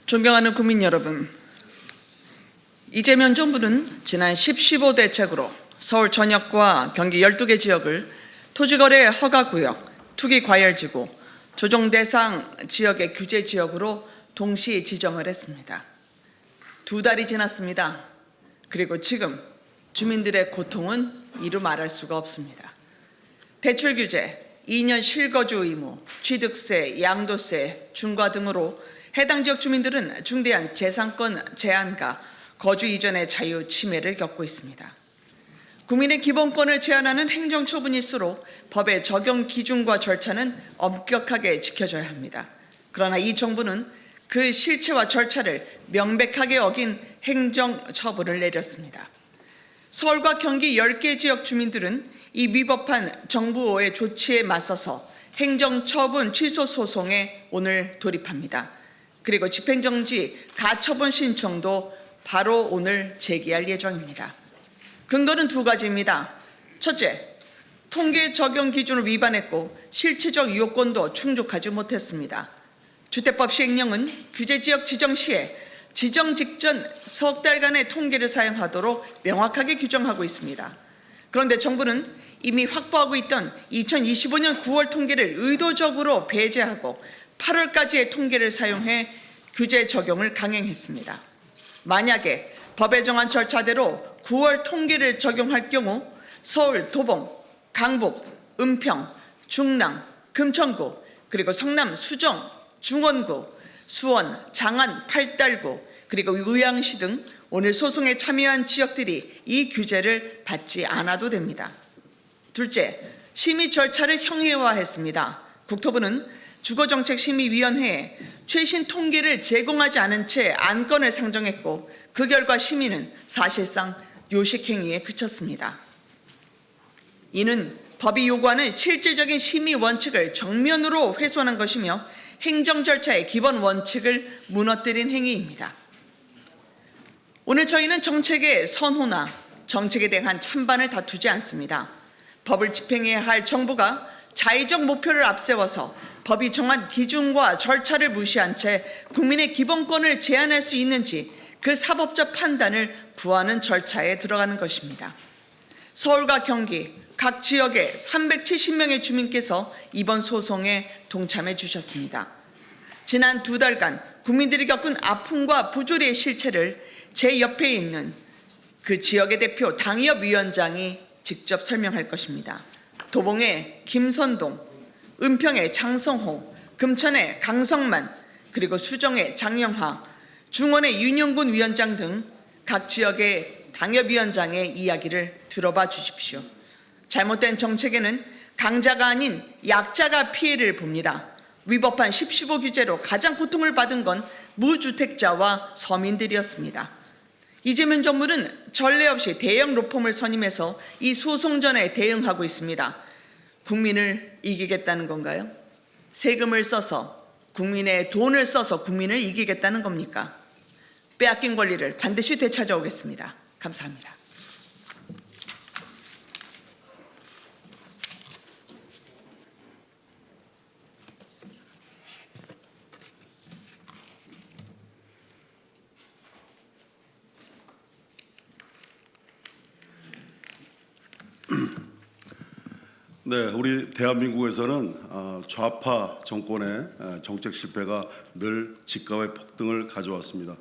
존경하는 국민 여러분, 이재명 정부는 지난 10.15 대책으로 서울 전역과 경기 12개 지역을 토지거래 허가구역, 투기과열지구, 조정대상 지역의 규제지역으로 동시 지정을 했습니다. 2달이 지났습니다. 그리고 지금 주민들의 고통은 이루 말할 수가 없습니다. 대출 규제, 2년 실거주 의무, 취득세, 양도세, 중과 등으로 해당 지역 주민들은 중대한 재산권 제한과 거주 이전의 자유 침해를 겪고 있습니다. 국민의 기본권을 제한하는 행정처분일수록 법의 적용 기준과 절차는 엄격하게 지켜져야 합니다. 그러나 이 정부는 그 실체와 절차를 명백하게 어긴 행정처분을 내렸습니다. 서울과 경기 10개 지역 주민들은 이 위법한 정부의 조치에 맞서서 행정처분 취소 소송에 오늘 돌입합니다. 그리고 집행정지 가처분 신청도 바로 오늘 제기할 예정입니다. 근거는 2가지입니다. 첫째, 통계 적용 기준을 위반했고 실체적 요건도 충족하지 못했습니다. 주택법 시행령은 규제지역 지정 시에 지정 직전 석 달간의 통계를 사용하도록 명확하게 규정하고 있습니다. 그런데 정부는 이미 확보하고 있던 2025년 9월 통계를 의도적으로 배제하고 8월까지의 통계를 사용해 규제 적용을 강행했습니다. 만약에 법에 정한 절차대로 9월 통계를 적용할 경우 서울, 도봉, 강북, 은평, 중랑, 금천구, 그리고 성남, 수정, 중원구, 수원, 장안, 팔달구, 그리고 의왕시 등 오늘 소송에 참여한 지역들이 이 규제를 받지 않아도 됩니다. 둘째, 심의 절차를 형해화했습니다. 국토부는 주거정책심의위원회에 최신 통계를 제공하지 않은 채 안건을 상정했고 그 결과 심의는 사실상 요식행위에 그쳤습니다. 이는 법이 요구하는 실질적인 심의 원칙을 정면으로 훼손한 것이며 행정 절차의 기본 원칙을 무너뜨린 행위입니다. 오늘 저희는 정책의 선호나 정책에 대한 찬반을 다투지 않습니다. 법을 집행해야 할 정부가 자의적 목표를 앞세워서 법이 정한 기준과 절차를 무시한 채 국민의 기본권을 제한할 수 있는지 그 사법적 판단을 구하는 절차에 들어가는 것입니다. 서울과 경기 각 지역의 370명의 주민께서 이번 소송에 동참해 주셨습니다. 지난 2달간 국민들이 겪은 아픔과 부조리의 실체를 제 옆에 있는 그 지역의 대표 당협위원장이 직접 설명할 것입니다. 도봉의 김선동, 은평의 장성호, 금천의 강성만, 그리고 수정의 장영하, 중원의 윤영군 위원장 등 각 지역의 당협위원장의 이야기를 들어봐 주십시오. 잘못된 정책에는 강자가 아닌 약자가 피해를 봅니다. 위법한 10.15 규제로 가장 고통을 받은 건 무주택자와 서민들이었습니다. 이재명 정부는 전례 없이 대형 로펌을 선임해서 이 소송전에 대응하고 있습니다. 국민을 이기겠다는 건가요? 세금을 써서 국민의 돈을 써서 국민을 이기겠다는 겁니까? 빼앗긴 권리를 반드시 되찾아오겠습니다. 감사합니다. 네, 우리 대한민국에서는 좌파 정권의 정책 실패가 늘 집값의 폭등을 가져왔습니다.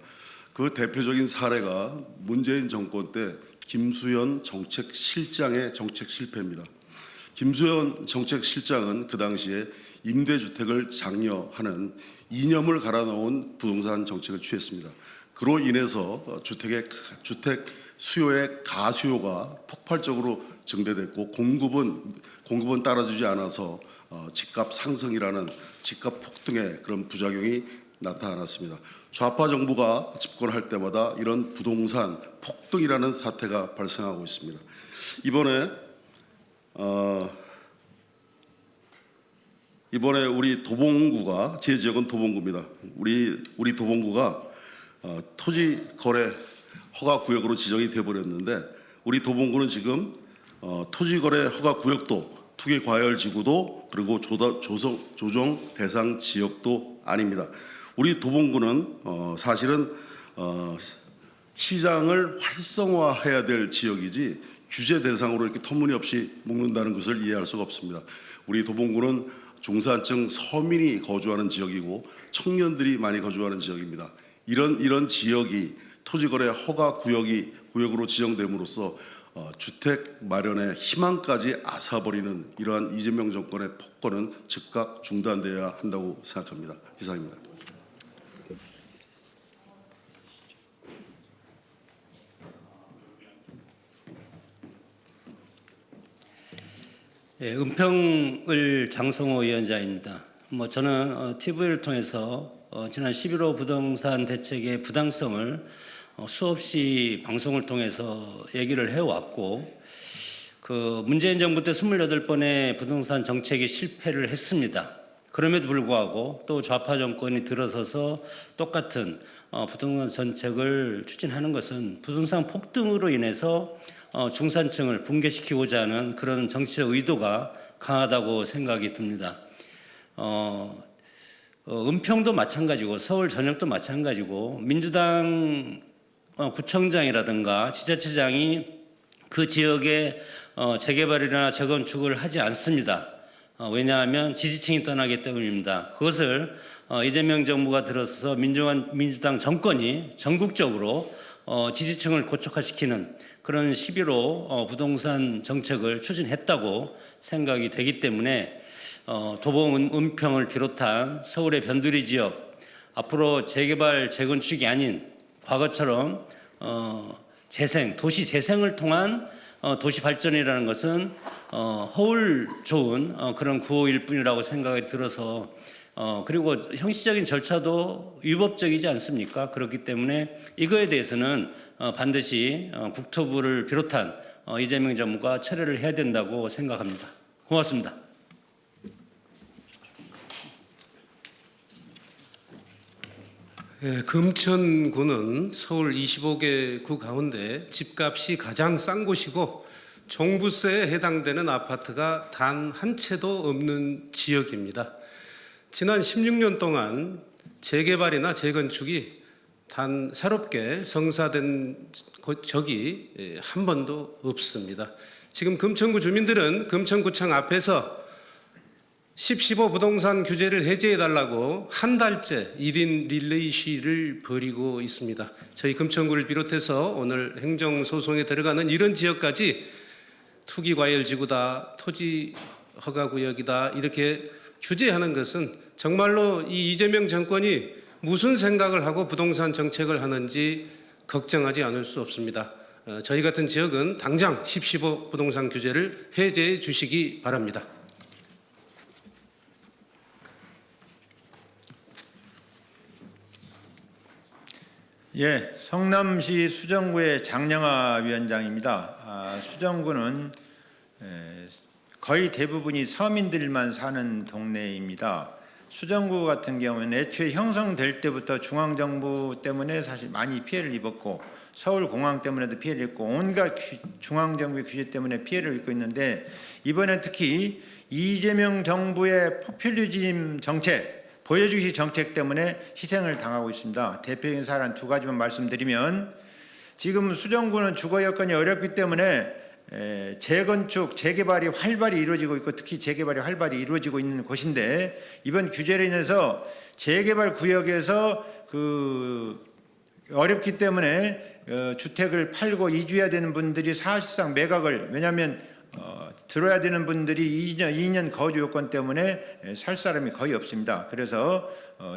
그 대표적인 사례가 문재인 정권 때 김수현 정책실장의 정책 실패입니다. 김수현 정책실장은 그 당시에 임대주택을 장려하는 이념을 갈아넣은 부동산 정책을 취했습니다. 그로 인해서 주택 수요의 가수요가 폭발적으로 증대됐고 공급은 따라주지 않아서 집값 상승이라는 집값 폭등의 그런 부작용이 나타났습니다. 좌파 정부가 집권할 때마다 이런 부동산 폭등이라는 사태가 발생하고 있습니다. 이번에 우리 도봉구가, 제 지역은 도봉구입니다. 우리 도봉구가 토지 거래 허가 구역으로 지정이 되어버렸는데 우리 도봉구는 지금 토지 거래 허가 구역도 투기 과열 지구도 그리고 조정 대상 지역도 아닙니다. 우리 도봉구는 사실은 시장을 활성화해야 될 지역이지 규제 대상으로 이렇게 터무니없이 묶는다는 것을 이해할 수가 없습니다. 우리 도봉구는 중산층 서민이 거주하는 지역이고 청년들이 많이 거주하는 지역입니다. 이런 지역이 토지거래 허가 구역으로 지정됨으로써 주택 마련의 희망까지 앗아버리는 이러한 이재명 정권의 폭거는 즉각 중단되어야 한다고 생각합니다. 이상입니다. 예, 은평을 장성호 위원장입니다. 저는 TV를 통해서 지난 11호 부동산 대책의 부당성을 수없이 방송을 통해서 얘기를 해왔고, 그 문재인 정부 때 28번의 부동산 정책이 실패를 했습니다. 그럼에도 불구하고 또 좌파 정권이 들어서서 똑같은 부동산 정책을 추진하는 것은 부동산 폭등으로 인해서 중산층을 붕괴시키고자 하는 그런 정치적 의도가 강하다고 생각이 듭니다. 은평도 마찬가지고 서울 전역도 마찬가지고 민주당 구청장이라든가 지자체장이 그 지역에 재개발이나 재건축을 하지 않습니다. 왜냐하면 지지층이 떠나기 때문입니다. 그것을 이재명 정부가 들어서서 민주당 정권이 전국적으로 지지층을 고착화시키는 그런 11호 부동산 정책을 추진했다고 생각이 되기 때문에 도봉 은평을 비롯한 서울의 변두리 지역 앞으로 재개발 재건축이 아닌 과거처럼 도시 재생을 통한 도시 발전이라는 것은 허울 좋은 그런 구호일 뿐이라고 생각이 들어서 그리고 형식적인 절차도 위법적이지 않습니까? 그렇기 때문에 이거에 대해서는 반드시 국토부를 비롯한 이재명 정부가 처리를 해야 된다고 생각합니다. 고맙습니다. 예, 금천구는 서울 25개 구 가운데 집값이 가장 싼 곳이고 종부세에 해당되는 아파트가 단 한 채도 없는 지역입니다. 지난 16년 동안 재개발이나 재건축이 단 새롭게 성사된 적이 한 번도 없습니다. 지금 금천구 주민들은 금천구청 앞에서 10.15 부동산 규제를 해제해달라고 한 달째 1인 릴레이 시위를 벌이고 있습니다. 저희 금천구를 비롯해서 오늘 행정소송에 들어가는 이런 지역까지 투기과열지구다, 토지 허가구역이다 이렇게 규제하는 것은 정말로 이 이재명 정권이 무슨 생각을 하고 부동산 정책을 하는지 걱정하지 않을 수 없습니다. 저희 같은 지역은 당장 10.15 부동산 규제를 해제해 주시기 바랍니다. 예, 성남시 수정구의 장영하 위원장입니다. 수정구는 거의 대부분이 서민들만 사는 동네입니다. 수정구 같은 경우는 애초에 형성될 때부터 중앙정부 때문에 사실 많이 피해를 입었고 서울공항 때문에도 피해를 입고 온갖 중앙정부의 규제 때문에 피해를 입고 있는데 이번에 특히 이재명 정부의 포퓰리즘 정책 보여주기 정책 때문에 희생을 당하고 있습니다. 대표적인 사안 두 가지만 말씀드리면 지금 수정구는 주거 여건이 어렵기 때문에 재건축, 재개발이 활발히 이루어지고 있고 특히 재개발이 활발히 이루어지고 있는 곳인데 이번 규제로 인해서 재개발 구역에서 어렵기 때문에 주택을 팔고 이주해야 되는 분들이 사실상 매각을 왜냐하면 들어야 되는 분들이 2년 거주 요건 때문에 살 사람이 거의 없습니다. 그래서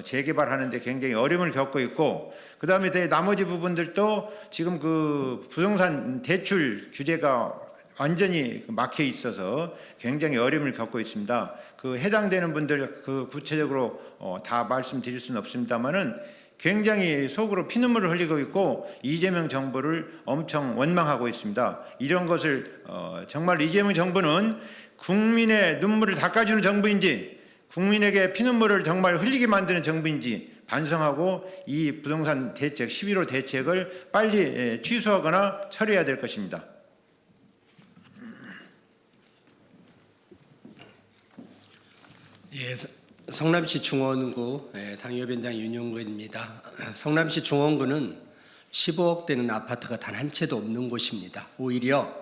재개발하는 데 굉장히 어려움을 겪고 있고 그다음에 나머지 부분들도 지금 그 부동산 대출 규제가 완전히 막혀 있어서 굉장히 어려움을 겪고 있습니다. 그 해당되는 분들 구체적으로 다 말씀드릴 수는 없습니다만은 굉장히 속으로 피눈물을 흘리고 있고 이재명 정부를 엄청 원망하고 있습니다. 이런 것을 정말 이재명 정부는 국민의 눈물을 닦아주는 정부인지 국민에게 피눈물을 정말 흘리게 만드는 정부인지 반성하고 이 부동산 대책 11호 대책을 빨리 취소하거나 처리해야 될 것입니다. 예, 성남시 중원구 당협위원장 윤용근입니다. 성남시 중원구는 15억 되는 아파트가 단 한 채도 없는 곳입니다. 오히려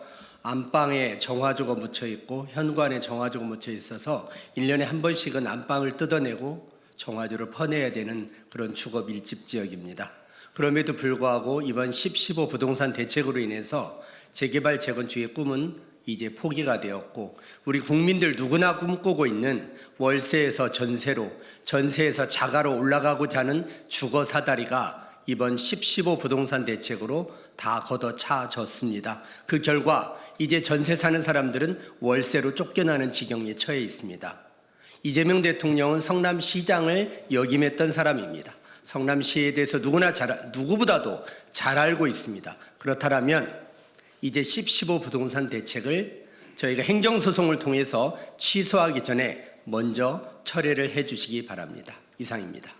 안방에 정화조가 묻혀 있고 현관에 정화조가 묻혀 있어서 1년에 한 번씩은 안방을 뜯어내고 정화조를 퍼내야 되는 그런 주거 밀집 지역입니다. 그럼에도 불구하고 이번 10.15 부동산 대책으로 인해서 재개발 재건축의 꿈은 이제 포기가 되었고 우리 국민들 누구나 꿈꾸고 있는 월세에서 전세로, 전세에서 자가로 올라가고자 하는 주거 사다리가 이번 10.15 부동산 대책으로 다 걷어차졌습니다. 그 결과 이제 전세 사는 사람들은 월세로 쫓겨나는 지경에 처해 있습니다. 이재명 대통령은 성남시장을 역임했던 사람입니다. 성남시에 대해서 누구보다도 잘 알고 있습니다. 그렇다면 이제 10.15 부동산 대책을 저희가 행정소송을 통해서 취소하기 전에 먼저 철회를 해 주시기 바랍니다. 이상입니다.